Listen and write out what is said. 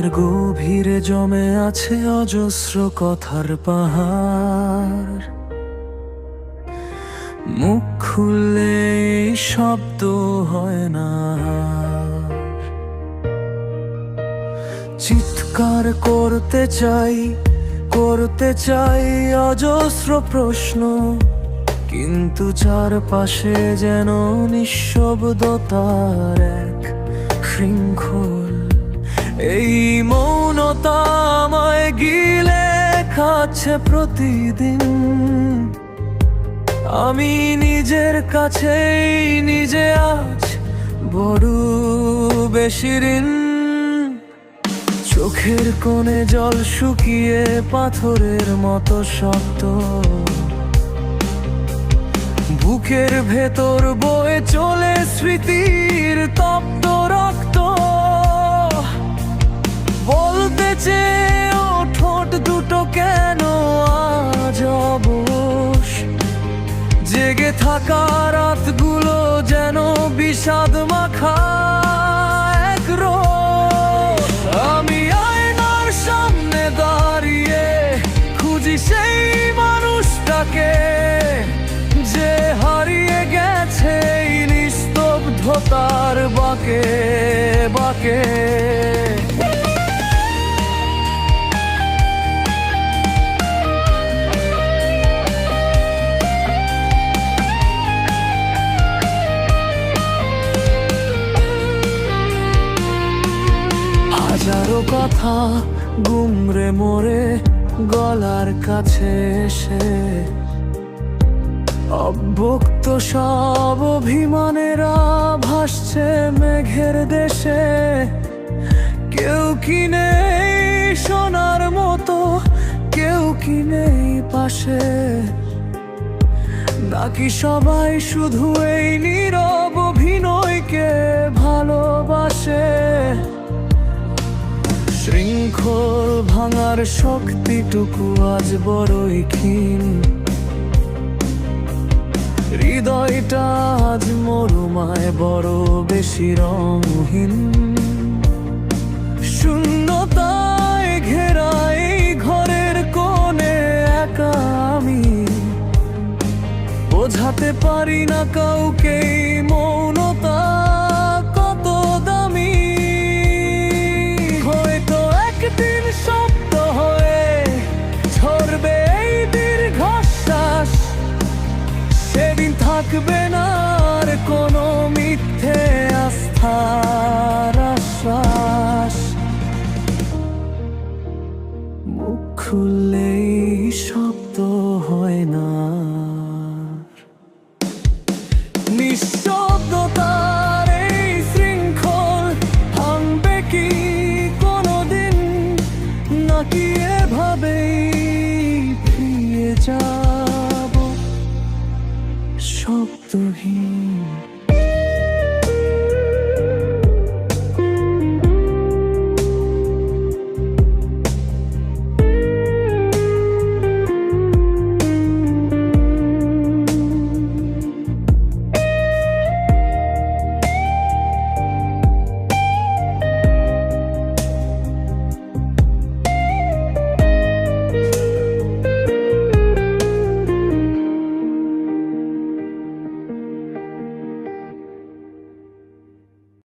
মনের গভীরে জমে আছে অজস্র কথার পাহাড়। মুখ খুললে এই শব্দ হয় না। চিৎকার করতে চাই অজস্র প্রশ্ন, কিন্তু চারপাশে যেন নিঃশব্দতার এক শৃঙ্খল। এই মৌনতা আমায় গিলে খাচ্ছে প্রতিদিন। আমি নিজের কাছেই নিজে আজ বড় বেশি ঋণ। চোখের কোণে জল শুকিয়ে পাথরের মতো শক্ত, বুকের ভেতর বয়ে চলে স্মৃতির তপ্ত রক্ত। বলতে চেয়েও ঠোঁট দুটো কেন আজ অবশ। জেগে থাকা রাতগুলো যেন বিষাদ মাখা এক রোদ। আমি আয়নার সামনে দাঁড়িয়ে খুঁজি সেই মানুষটাকে, যে হারিয়ে গেছে এই নিস্তব্ধতার বাঁকে বাঁকে। হাজারো কথা গুমরে মোরে গলার কাছে এসে, অব্যক্ত সব অভিমানেরা ভাসছে মেঘের দেশে। কেউ কি নেই শোনার মতো, কেউ কি নেই পাশে, নাকি সবাই শুধু এই নীরব অভিনয়কে ভালোবাসে। শৃঙ্খল ভাঙার শক্তিটুকু আজ বড়ই ক্ষীণ। হৃদয়টা আজ মরুমায় বড় বেশি রঙহীন। শূন্যতায় ঘেরা এই ঘরের কোণে একা আমি, বোঝাতে পারি না কাউকে মৌনতা কত দামি। হয়তো একদিন শব্দ হয়ে ঝরবে এই দীর্ঘশ্বাস। সেদিন থাকবে না আর কোনো মিথ্যে আস্থার আশ্বাস। মুখ খুললে